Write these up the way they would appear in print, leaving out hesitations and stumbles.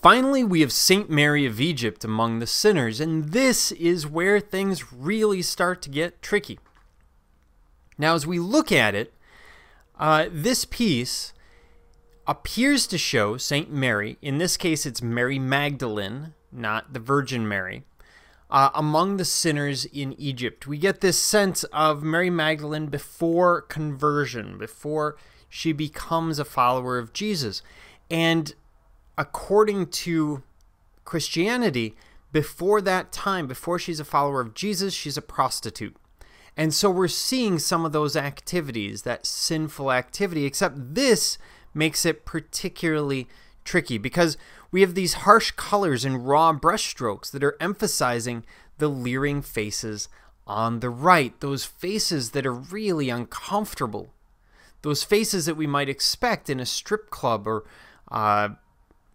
Finally, we have Saint Mary of Egypt among the sinners, and this is where things really start to get tricky. Now, as we look at it, this piece appears to show Saint Mary, in this case it's Mary Magdalene, not the Virgin Mary, among the sinners in Egypt. We get this sense of Mary Magdalene before conversion, before she becomes a follower of Jesus. And according to Christianity, before that time, before she's a follower of Jesus, she's a prostitute. And so we're seeing some of those activities, that sinful activity, except this makes it particularly tricky because we have these harsh colors and raw brushstrokes that are emphasizing the leering faces on the right, those faces that are really uncomfortable, those faces that we might expect in a strip club or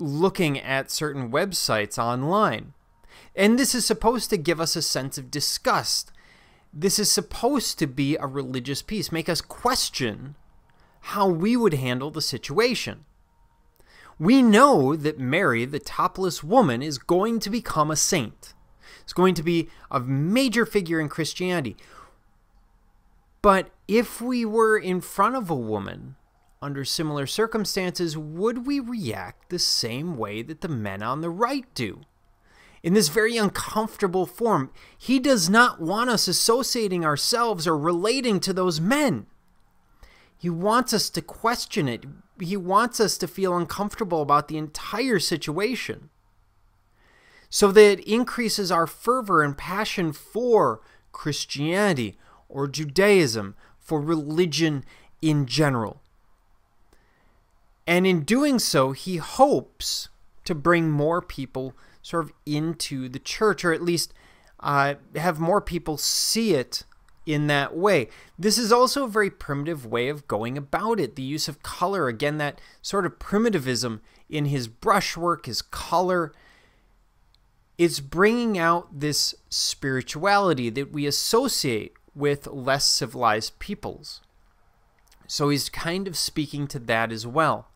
looking at certain websites online. And this is supposed to give us a sense of disgust. This is supposed to be a religious piece, make us question how we would handle the situation. We know that Mary, the topless woman, is going to become a saint. It's going to be a major figure in Christianity. But if we were in front of a woman under similar circumstances, would we react the same way that the men on the right do? In this very uncomfortable form, he does not want us associating ourselves or relating to those men. He wants us to question it. He wants us to feel uncomfortable about the entire situation, so that it increases our fervor and passion for Christianity or Judaism, for religion in general. And in doing so, he hopes to bring more people sort of into the church, or at least have more people see it in that way. This is also a very primitive way of going about it. The use of color, again, that sort of primitivism in his brushwork, his color, it's bringing out this spirituality that we associate with less civilized peoples. So he's kind of speaking to that as well.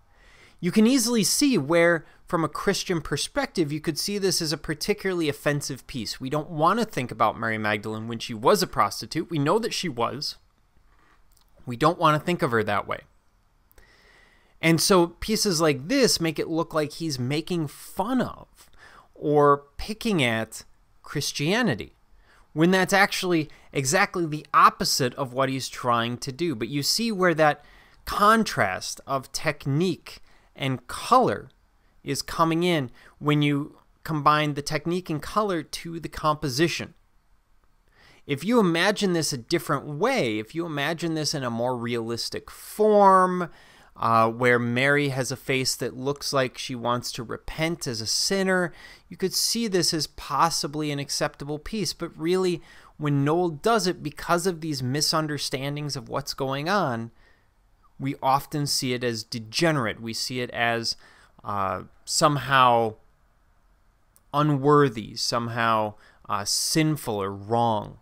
You can easily see where, from a Christian perspective, you could see this as a particularly offensive piece. We don't want to think about Mary Magdalene when she was a prostitute. We know that she was. We don't want to think of her that way. And so pieces like this make it look like he's making fun of or picking at Christianity, when that's actually exactly the opposite of what he's trying to do. But you see where that contrast of technique and color is coming in when you combine the technique and color to the composition. If you imagine this a different way, if you imagine this in a more realistic form, where Mary has a face that looks like she wants to repent as a sinner, you could see this as possibly an acceptable piece. But really, when Nolde does it, because of these misunderstandings of what's going on, we often see it as degenerate. We see it as somehow unworthy, somehow sinful or wrong.